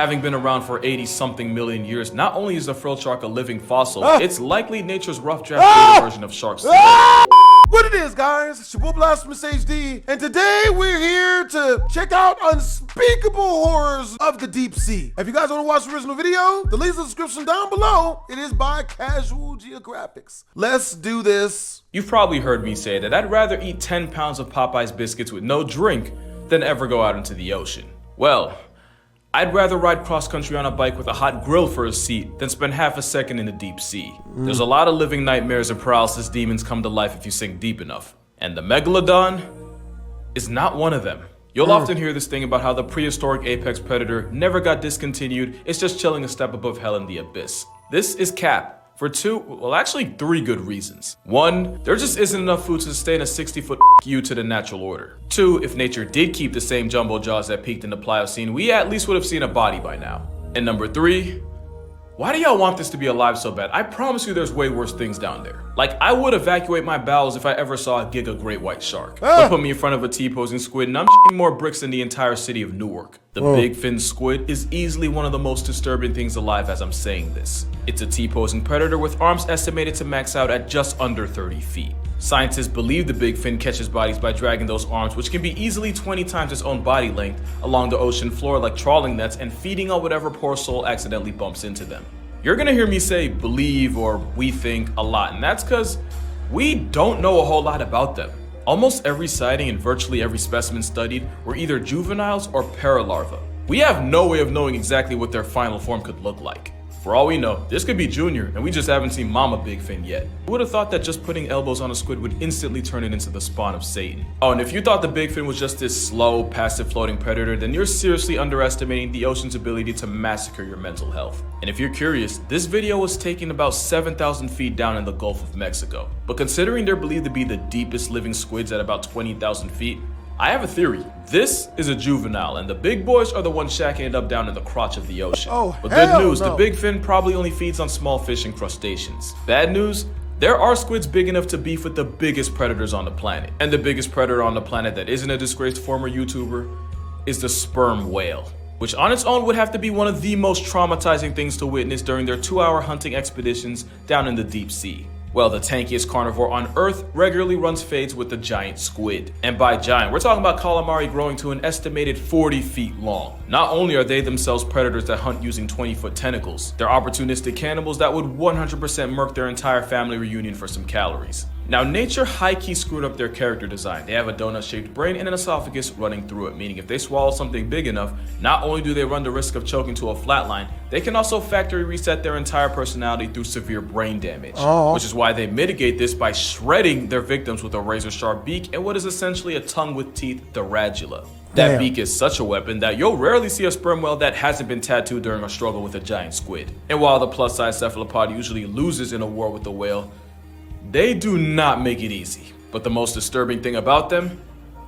Having been around for 80-something million years, not only is the frilled shark a living fossil, it's likely nature's rough draft beta version of sharks today. What it is, guys, it's your boy BlastphamousHD, and today we're here to check out Unspeakable Horrors of the Deep Sea. If you guys want to watch the original video, the link's in the description down below. It is by Casual Geographics. Let's do this. You've probably heard me say that I'd rather eat 10 pounds of Popeye's biscuits with no drink than ever go out into the ocean. Well, I'd rather ride cross-country on a bike with a hot grill for a seat than spend half a second in the deep sea. There's a lot of living nightmares and paralysis demons come to life if you sink deep enough. And the megalodon is not one of them. You'll often hear this thing about how the prehistoric apex predator never got discontinued, it's just chilling a step above hell in the abyss. This is cap. For three good reasons. One, there just isn't enough food to sustain a 60-foot you to the natural order. Two, if nature did keep the same jumbo jaws that peaked in the Pliocene, we at least would have seen a body by now. And number three, why do y'all want this to be alive so bad? I promise you there's way worse things down there. Like, I would evacuate my bowels if I ever saw a giga great white shark. But put me in front of a T-posing squid and I'm shitting more bricks than the entire city of Newark. The big fin squid is easily one of the most disturbing things alive as I'm saying this. It's a T-posing predator with arms estimated to max out at just under 30 feet. Scientists believe the big fin catches bodies by dragging those arms, which can be easily 20 times its own body length, along the ocean floor like trawling nets and feeding on whatever poor soul accidentally bumps into them. You're gonna hear me say believe or we think a lot, and that's because we don't know a whole lot about them. Almost every sighting and virtually every specimen studied were either juveniles or paralarvae. We have no way of knowing exactly what their final form could look like. For all we know, this could be junior, and we just haven't seen mama big fin yet. Who would have thought that just putting elbows on a squid would instantly turn it into the spawn of Satan? Oh, and if you thought the big fin was just this slow, passive floating predator, then you're seriously underestimating the ocean's ability to massacre your mental health. And if you're curious, this video was taken about 7,000 feet down in the Gulf of Mexico. But considering they're believed to be the deepest living squids at about 20,000 feet, I have a theory. This is a juvenile, and the big boys are the ones shacking it up down in the crotch of the ocean. But good news, the big fin probably only feeds on small fish and crustaceans. Bad news, there are squids big enough to beef with the biggest predators on the planet. And the biggest predator on the planet that isn't a disgraced former YouTuber is the sperm whale, which on its own would have to be one of the most traumatizing things to witness during their 2-hour hunting expeditions down in the deep sea. Well, the tankiest carnivore on Earth regularly runs fades with the giant squid. And by giant, we're talking about calamari growing to an estimated 40 feet long. Not only are they themselves predators that hunt using 20-foot tentacles, they're opportunistic cannibals that would 100% murk their entire family reunion for some calories. Now, nature high-key screwed up their character design. They have a donut-shaped brain and an esophagus running through it, meaning if they swallow something big enough, not only do they run the risk of choking to a flatline, they can also factory reset their entire personality through severe brain damage. Which is why they mitigate this by shredding their victims with a razor-sharp beak and what is essentially a tongue with teeth, the radula. That beak is such a weapon that you'll rarely see a sperm whale that hasn't been tattooed during a struggle with a giant squid. And while the plus-size cephalopod usually loses in a war with the whale, they do not make it easy. But the most disturbing thing about them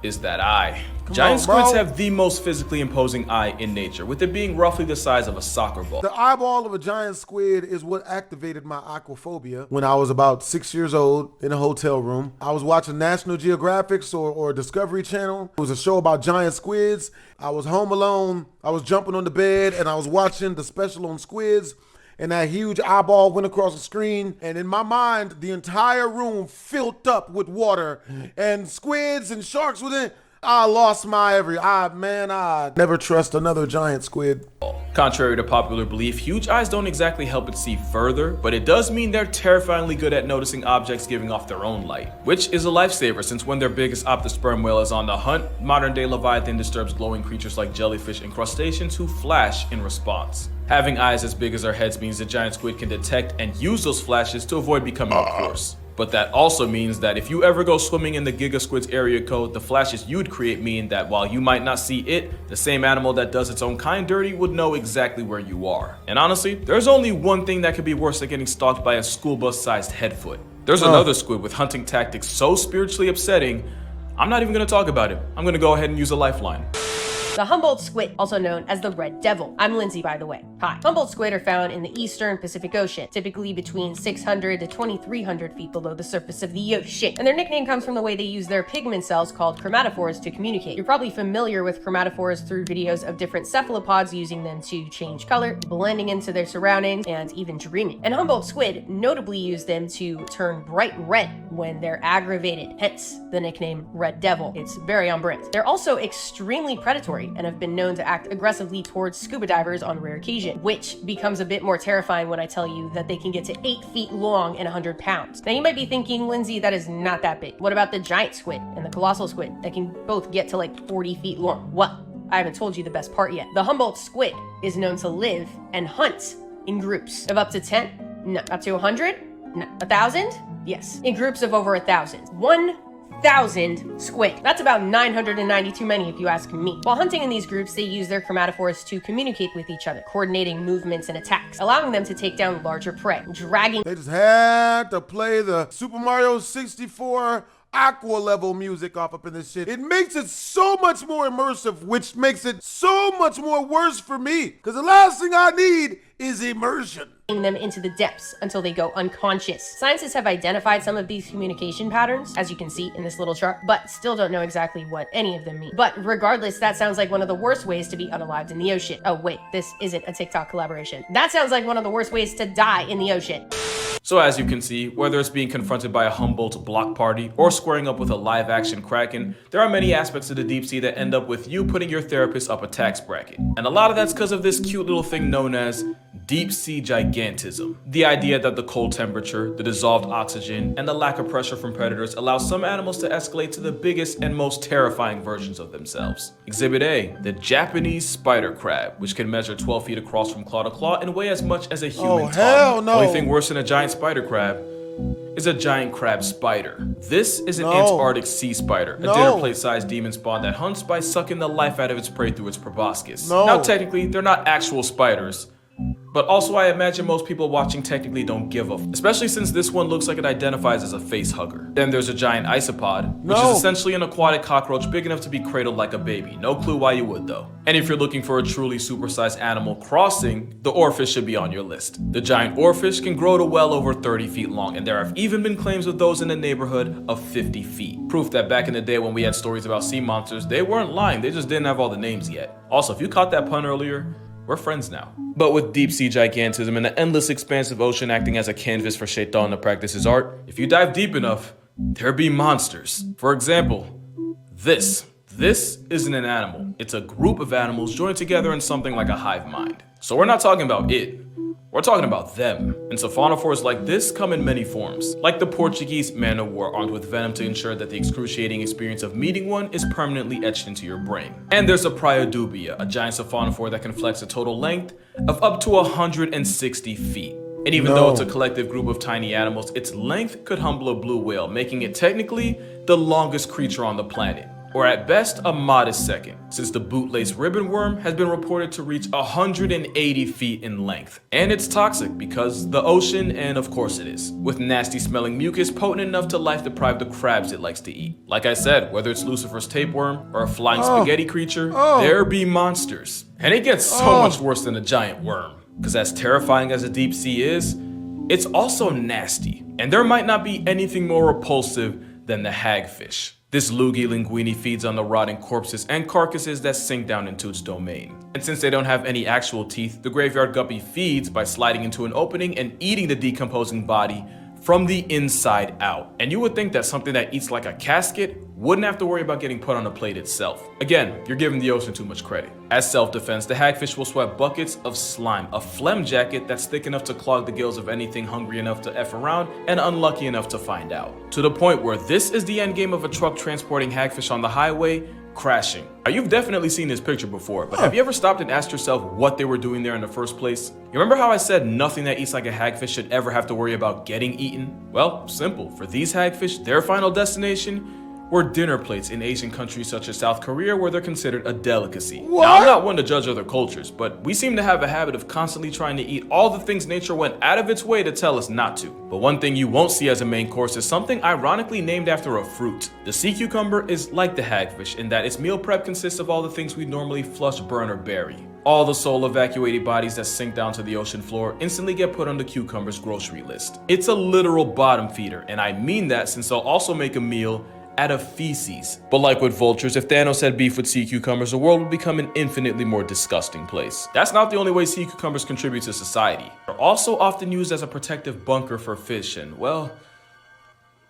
is that eye. Giant squids have the most physically imposing eye in nature, with it being roughly the size of a soccer ball. The eyeball of a giant squid is what activated my aquaphobia when I was about 6 years old in a hotel room. I was watching National Geographic or Discovery Channel. It was a show about giant squids. I was home alone. I was jumping on the bed and I was watching the special on squids. And that huge eyeball went across the screen, and in my mind, the entire room filled up with water, and squids and sharks within. I lost my I never trust another giant squid. Contrary to popular belief, huge eyes don't exactly help it see further, but it does mean they're terrifyingly good at noticing objects giving off their own light, which is a lifesaver since when their biggest optosperm whale is on the hunt, modern-day Leviathan disturbs glowing creatures like jellyfish and crustaceans who flash in response. Having eyes as big as our heads means the giant squid can detect and use those flashes to avoid becoming a corpse. But that also means that if you ever go swimming in the Giga Squid's area code, the flashes you'd create mean that while you might not see it, the same animal that does its own kind dirty would know exactly where you are. And honestly, there's only one thing that could be worse than getting stalked by a school bus-sized headfoot. There's another squid with hunting tactics so spiritually upsetting, I'm not even gonna talk about it. I'm gonna go ahead and use a lifeline. The Humboldt squid, also known as the red devil. I'm Lindsay, by the way. Hi. Humboldt squid are found in the eastern Pacific Ocean, typically between 600 to 2,300 feet below the surface of the ocean. And their nickname comes from the way they use their pigment cells called chromatophores to communicate. You're probably familiar with chromatophores through videos of different cephalopods using them to change color, blending into their surroundings, and even dreaming. And Humboldt squid notably use them to turn bright red when they're aggravated, hence the nickname Red Devil. It's very on brand. They're also extremely predatory and have been known to act aggressively towards scuba divers on rare occasion, which becomes a bit more terrifying when I tell you that they can get to 8 feet long and 100 pounds. Now you might be thinking, Lindsay, that is not that big. What about the giant squid and the colossal squid that can both get to like 40 feet long? Well, I haven't told you the best part yet. The Humboldt squid is known to live and hunt in groups of up to 10, no, up to 100, no, 1,000, yes, in groups of over 1,000. 1,000 squid. That's about 990 too many if you ask me. While hunting in these groups, they use their chromatophores to communicate with each other, coordinating movements and attacks, allowing them to take down larger prey, dragging. They just had to play the Super Mario 64 Aqua level music off up in this shit. It makes it so much more immersive, which makes it so much more worse for me. Because the last thing I need is immersion. Them into the depths until they go unconscious. Scientists have identified some of these communication patterns, as you can see in this little chart, but still don't know exactly what any of them mean. But regardless, that sounds like one of the worst ways to be unalived in the ocean. Oh wait, this isn't a TikTok collaboration. That sounds like one of the worst ways to die in the ocean. So as you can see, whether it's being confronted by a Humboldt block party or squaring up with a live-action kraken, there are many aspects of the deep sea that end up with you putting your therapist up a tax bracket. And a lot of that's because of this cute little thing known as deep sea gigantism. The idea that the cold temperature, the dissolved oxygen, and the lack of pressure from predators allow some animals to escalate to the biggest and most terrifying versions of themselves. Exhibit A, the Japanese spider crab, which can measure 12 feet across from claw to claw and weigh as much as a human Oh, hell tongue. no. Only thing worse than a giant spider crab is a giant crab spider. This is an Antarctic sea spider, a dinner plate-sized demon spawn that hunts by sucking the life out of its prey through its proboscis. Now technically, they're not actual spiders, but also I imagine most people watching technically don't give a f, especially since this one looks like it identifies as a face hugger. Then there's a giant isopod, which is essentially an aquatic cockroach big enough to be cradled like a baby. No clue why you would though. And if you're looking for a truly supersized animal crossing, the oarfish should be on your list. The giant oarfish can grow to well over 30 feet long, and there have even been claims of those in the neighborhood of 50 feet. Proof that back in the day when we had stories about sea monsters, they weren't lying, they just didn't have all the names yet. Also, if you caught that pun earlier, we're friends now. But with deep sea gigantism and the endless expansive ocean acting as a canvas for Shaitan to practice his art, if you dive deep enough, there be monsters. For example, this isn't an animal. It's a group of animals joined together in something like a hive mind. So we're not talking about it. We're talking about them. And sophonophores like this come in many forms. Like the Portuguese man of war armed with venom to ensure that the excruciating experience of meeting one is permanently etched into your brain. And there's a Priodubia, a giant sophonophore that can flex a total length of up to 160 feet. And even though it's a collective group of tiny animals, its length could humble a blue whale, making it technically the longest creature on the planet. Or at best, a modest second, since the bootlace ribbon worm has been reported to reach 180 feet in length. And it's toxic because the ocean, and of course it is, with nasty smelling mucus potent enough to life deprive the crabs it likes to eat. Like I said, whether it's Lucifer's tapeworm or a flying spaghetti creature, there be monsters. And it gets so much worse than a giant worm, because as terrifying as the deep sea is, it's also nasty. And there might not be anything more repulsive than the hagfish. This loogie linguini feeds on the rotting corpses and carcasses that sink down into its domain. And since they don't have any actual teeth, the graveyard guppy feeds by sliding into an opening and eating the decomposing body from the inside out. And you would think that something that eats like a casket wouldn't have to worry about getting put on a plate itself. Again, you're giving the ocean too much credit. As self-defense, the hagfish will sweat buckets of slime, a phlegm jacket that's thick enough to clog the gills of anything hungry enough to F around and unlucky enough to find out. To the point where this is the end game of a truck transporting hagfish on the highway, crashing. Now, you've definitely seen this picture before, but have you ever stopped and asked yourself what they were doing there in the first place? You remember how I said nothing that eats like a hagfish should ever have to worry about getting eaten? Well, simple. For these hagfish, their final destination or dinner plates in Asian countries such as South Korea, where they're considered a delicacy. What? Now, I'm not one to judge other cultures, but we seem to have a habit of constantly trying to eat all the things nature went out of its way to tell us not to. But one thing you won't see as a main course is something ironically named after a fruit. The sea cucumber is like the hagfish in that its meal prep consists of all the things we normally flush, burn, or bury. All the soul evacuated bodies that sink down to the ocean floor instantly get put on the cucumber's grocery list. It's a literal bottom feeder, and I mean that since they'll also make a meal out of feces. But like with vultures, if Thanos had beef with sea cucumbers, the world would become an infinitely more disgusting place. That's not the only way sea cucumbers contribute to society. They're also often used as a protective bunker for fish and, well,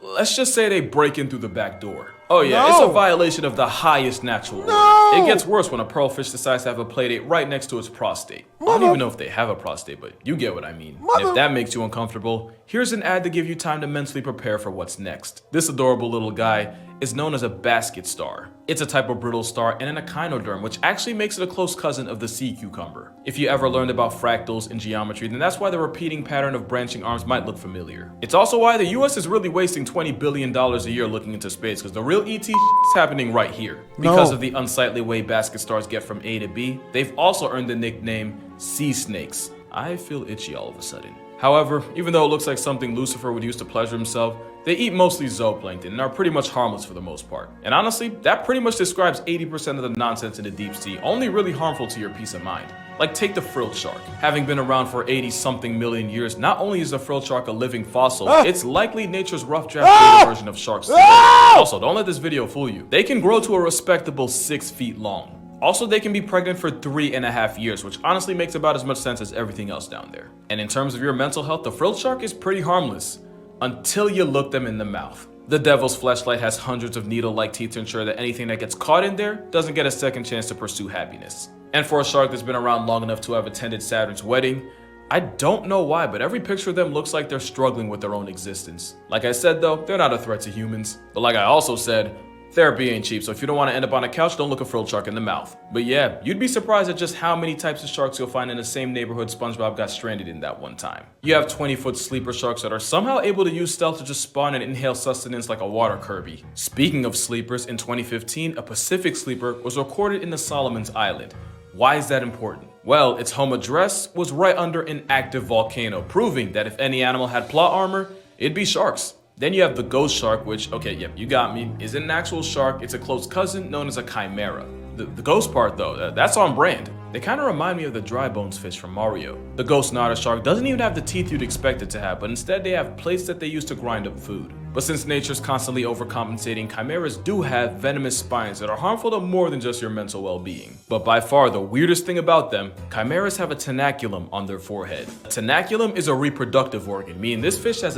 let's just say they break in through the back door. Oh yeah, It's a violation of the highest natural order. It gets worse when a pearlfish decides to have a playdate right next to its prostate. I don't even know if they have a prostate, but you get what I mean. And if that makes you uncomfortable, here's an ad to give you time to mentally prepare for what's next. This adorable little guy is known as a basket star. It's a type of brittle star and an echinoderm, which actually makes it a close cousin of the sea cucumber. If you ever learned about fractals in geometry, then that's why the repeating pattern of branching arms might look familiar. It's also why the US is really wasting $20 billion a year looking into space, because the real ET is happening right here. Because of the unsightly way basket stars get from A to B, they've also earned the nickname sea snakes. I feel itchy all of a sudden. However, even though it looks like something Lucifer would use to pleasure himself, they eat mostly zooplankton and are pretty much harmless for the most part. And honestly, that pretty much describes 80% of the nonsense in the deep sea, only really harmful to your peace of mind. Like take the frilled shark. Having been around for 80-something million years, not only is the frilled shark a living fossil, it's likely nature's rough draft version of sharks today. Also, don't let this video fool you. They can grow to a respectable 6 feet long. Also, they can be pregnant for 3.5 years, which honestly makes about as much sense as everything else down there. And in terms of your mental health, the frilled shark is pretty harmless until you look them in the mouth. The devil's fleshlight has hundreds of needle-like teeth to ensure that anything that gets caught in there doesn't get a second chance to pursue happiness. And for a shark that's been around long enough to have attended Saturn's wedding, I don't know why, but every picture of them looks like they're struggling with their own existence. Like I said though, they're not a threat to humans. But like I also said, therapy ain't cheap, so if you don't want to end up on a couch, don't look a frilled shark in the mouth. But yeah, you'd be surprised at just how many types of sharks you'll find in the same neighborhood SpongeBob got stranded in that one time. You have 20-foot sleeper sharks that are somehow able to use stealth to just spawn and inhale sustenance like a water Kirby. Speaking of sleepers, in 2015, a Pacific sleeper was recorded in the Solomons Island. Why is that important? Well, its home address was right under an active volcano, proving that if any animal had plot armor, it'd be sharks. Then you have the ghost shark, which, okay, yep, you got me, isn't an actual shark, it's a close cousin known as a chimera. The ghost part though, that's on brand. They kind of remind me of the dry bones fish from Mario. The ghost Nada shark doesn't even have the teeth you'd expect it to have, but instead they have plates that they use to grind up food. But since nature's constantly overcompensating, chimeras do have venomous spines that are harmful to more than just your mental well-being. But by far the weirdest thing about them, chimeras have a tenaculum on their forehead. A tenaculum is a reproductive organ, meaning this fish has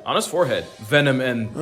on his forehead. Venom and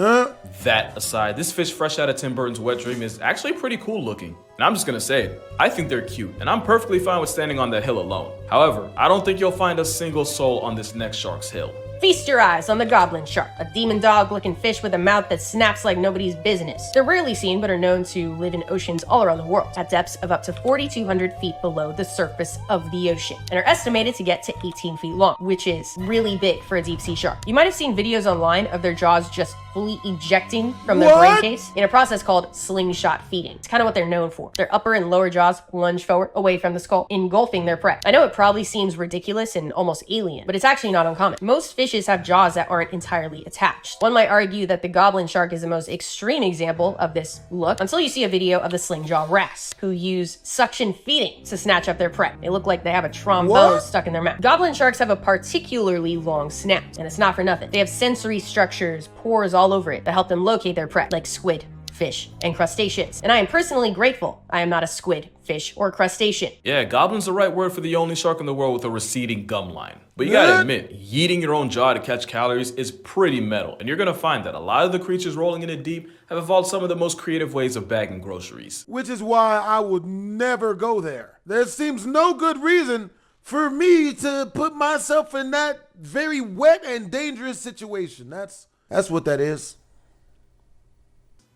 that aside, this fish fresh out of Tim Burton's Wet Dream is actually pretty cool looking. And I'm just gonna say it, I think they're cute, and I'm perfectly fine with standing on that hill alone. However, I don't think you'll find a single soul on this next shark's hill. Feast your eyes on the goblin shark, a demon dog-looking fish with a mouth that snaps like nobody's business. They're rarely seen, but are known to live in oceans all around the world, at depths of up to 4,200 feet below the surface of the ocean, and are estimated to get to 18 feet long, which is really big for a deep-sea shark. You might have seen videos online of their jaws just fully ejecting from their brain case in a process called slingshot feeding. It's kind of what they're known for. Their upper and lower jaws lunge forward, away from the skull, engulfing their prey. I know it probably seems ridiculous and almost alien, but it's actually not uncommon. Most fishes have jaws that aren't entirely attached. One might argue that the goblin shark is the most extreme example of this look, until you see a video of the sling jaw wrasse, who use suction feeding to snatch up their prey. They look like they have a trombone stuck in their mouth. Goblin sharks have a particularly long snout, and it's not for nothing. They have sensory structures, pores all over it, that help them locate their prey, like squid, fish, and crustaceans. And I am personally grateful I am not a squid, fish, or crustacean. Yeah, goblin's the right word for the only shark in the world with a receding gum line. But you gotta admit, yeeting your own jaw to catch calories is pretty metal, and you're gonna find that a lot of the creatures rolling in the deep have evolved some of the most creative ways of bagging groceries. Which is why I would never go there. There seems no good reason for me to put myself in that very wet and dangerous situation. That's what that is.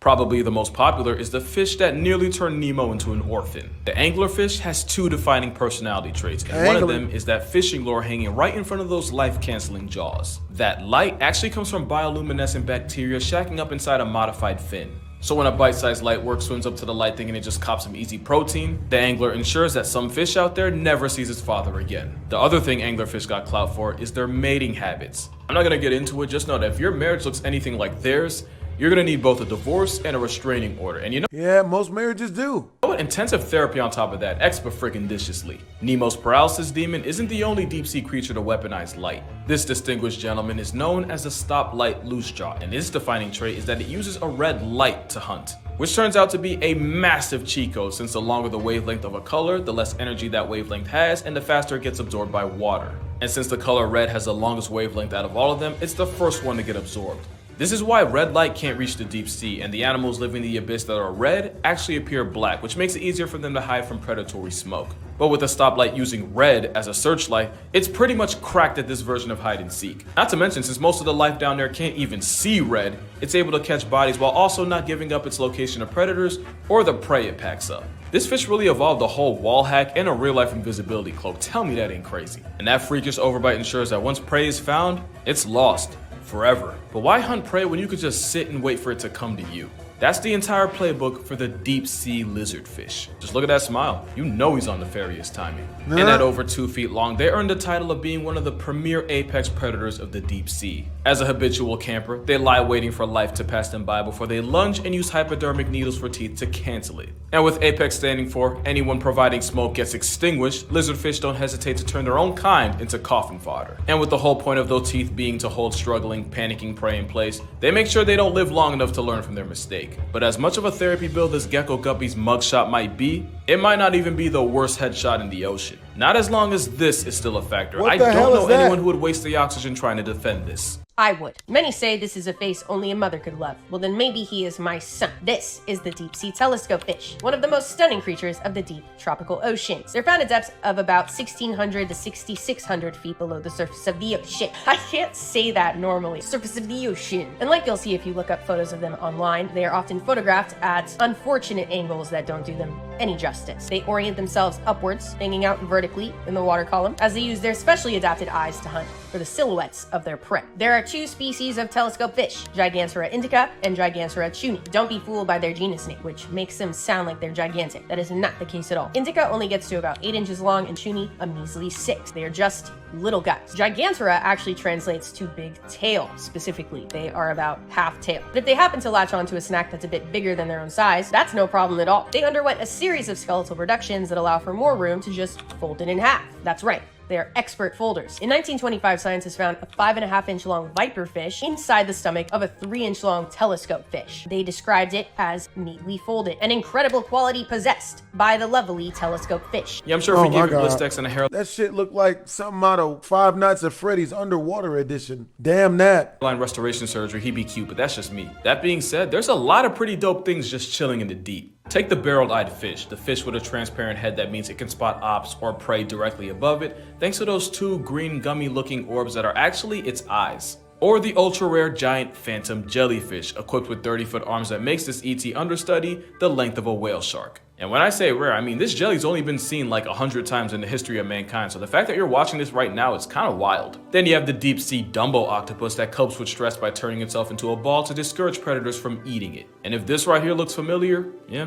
Probably the most popular is the fish that nearly turned Nemo into an orphan. The anglerfish has two defining personality traits, and one of them is that fishing lure hanging right in front of those life-canceling jaws. That light actually comes from bioluminescent bacteria shacking up inside a modified fin. So when a bite-sized light work swims up to the light thinking it just cops some easy protein, the angler ensures that some fish out there never sees its father again. The other thing anglerfish got clout for is their mating habits. I'm not gonna get into it, just know that if your marriage looks anything like theirs, you're gonna need both a divorce and a restraining order. And you know, Yeah, most marriages do. intensive therapy on top of that, extra-freaking-viciously. Nemo's paralysis demon isn't the only deep-sea creature to weaponize light. This distinguished gentleman is known as the stoplight loosejaw, and its defining trait is that it uses a red light to hunt, which turns out to be a massive cheat code, since the longer the wavelength of a color, the less energy that wavelength has, and the faster it gets absorbed by water. And since the color red has the longest wavelength out of all of them, it's the first one to get absorbed. This is why red light can't reach the deep sea, and the animals living in the abyss that are red actually appear black, which makes it easier for them to hide from predatory smoke. But with the stoplight using red as a searchlight, it's pretty much cracked at this version of hide and seek. Not to mention, since most of the life down there can't even see red, it's able to catch bodies while also not giving up its location to predators or the prey it packs up. This fish really evolved a whole wall hack and a real-life invisibility cloak. Tell me that ain't crazy. And that freakish overbite ensures that once prey is found, it's lost. Forever. But why hunt prey when you could just sit and wait for it to come to you? That's the entire playbook for the deep sea lizardfish. Just look at that smile. You know he's on nefarious timing. And at over 2 feet long, they earned the title of being one of the premier apex predators of the deep sea. As a habitual camper, they lie waiting for life to pass them by before they lunge and use hypodermic needles for teeth to cancel it. And with apex standing for anyone providing smoke gets extinguished, lizardfish don't hesitate to turn their own kind into coffin fodder. And with the whole point of those teeth being to hold struggling, panicking prey in place, they make sure they don't live long enough to learn from their mistake. But as much of a therapy build as Gecko Guppy's mugshot might be, it might not even be the worst headshot in the ocean. Not as long as this is still a factor. I don't know anyone who would waste the oxygen trying to defend this. I would. Many say this is a face only a mother could love. Well, then maybe he is my son. This is the deep sea telescope fish, one of the most stunning creatures of the deep tropical oceans. They're found at depths of about 1,600 to 6,600 feet below the surface of the ocean. I can't say that normally. Surface of the ocean. And like you'll see if you look up photos of them online, they are often photographed at unfortunate angles that don't do them any justice. They orient themselves upwards, hanging out vertically in the water column, as they use their specially adapted eyes to hunt for the silhouettes of their prey. There are two species of telescope fish, Gigantism indica and Gigantism chuni. Don't be fooled by their genus name, which makes them sound like they're gigantic. That is not the case at all. Indica only gets to about 8 inches long and chuni a measly 6. They are just little guys. Gigantism actually translates to big tail, specifically. They are about half tail. But if they happen to latch onto a snack that's a bit bigger than their own size, that's no problem at all. They underwent a series of skeletal reductions that allow for more room to just fold it in half. That's right. They are expert folders. In 1925, scientists found a 5.5-inch long viper fish inside the stomach of a 3-inch long telescope fish. They described it as neatly folded, an incredible quality possessed by the lovely telescope fish. Yeah, I'm sure if we gave it blistex and a hair that shit looked like something out of Five Nights at Freddy's Underwater Edition. Damn that. line restoration surgery, he'd be cute, but that's just me. That being said, there's a lot of pretty dope things just chilling in the deep. Take the barrel-eyed fish, the fish with a transparent head that means it can spot ops or prey directly above it, thanks to those two green gummy-looking orbs that are actually its eyes. Or the ultra-rare giant phantom jellyfish, equipped with 30-foot arms that makes this ET understudy the length of a whale shark. And when I say rare, I mean this jelly's only been seen like 100 times in the history of mankind, so the fact that you're watching this right now is kind of wild. Then you have the deep-sea Dumbo octopus that copes with stress by turning itself into a ball to discourage predators from eating it. And if this right here looks familiar, yeah,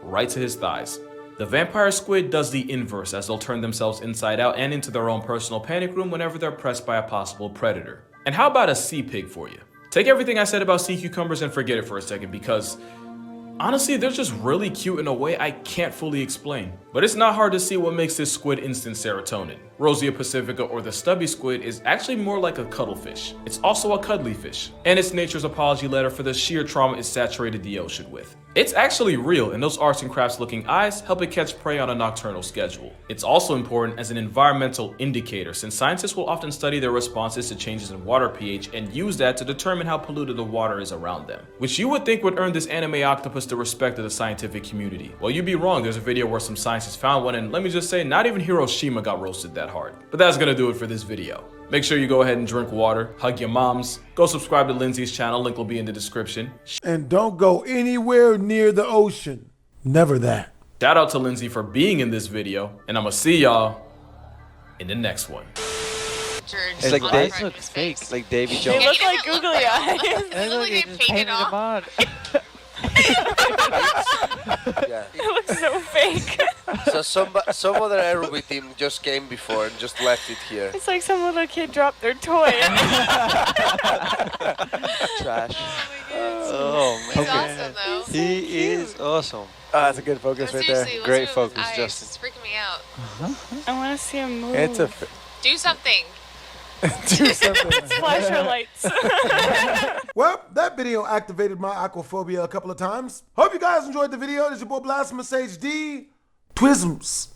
right to his thighs. The vampire squid does the inverse, as they'll turn themselves inside out and into their own personal panic room whenever they're pressed by a possible predator. And how about a sea pig for you? Take everything I said about sea cucumbers and forget it for a second, because honestly, they're just really cute in a way I can't fully explain. But it's not hard to see what makes this squid instant serotonin. Rosia pacifica, or the stubby squid, is actually more like a cuttlefish. It's also a cuddly fish, and it's nature's apology letter for the sheer trauma it saturated the ocean with. It's actually real, and those arts and crafts looking eyes help it catch prey on a nocturnal schedule. It's also important as an environmental indicator, since scientists will often study their responses to changes in water pH and use that to determine how polluted the water is around them, which you would think would earn this anime octopus the respect of the scientific community. Well, you'd be wrong. There's a video where some science scientists found one, and let me just say, not even Hiroshima got roasted that hard. But that's gonna do it for this video. Make sure you go ahead and drink water, hug your moms, go subscribe to Lindsay's channel, link will be in the description. And don't go anywhere near the ocean. Never that. Shout out to Lindsay for being in this video, and I'ma see y'all in the next one. It's like eyes look fake. It's like Davy They Jones. look like googly eyes. They look like they painted them off. on. Yeah. It looks so fake. So some other aerobic team just came before and just left it here. It's like some little kid dropped their toy. Trash. Oh He's awesome though. He is awesome. That's a good focus But right seriously, there. what's Great wrong with focus, eyes? Justin. It's freaking me out. I want to see him move. It's a Do something. do something. Flash your lights. Well, that video activated my aquaphobia a couple of times. Hope you guys enjoyed the video. This is your boy BlastphamousHD. Twisms.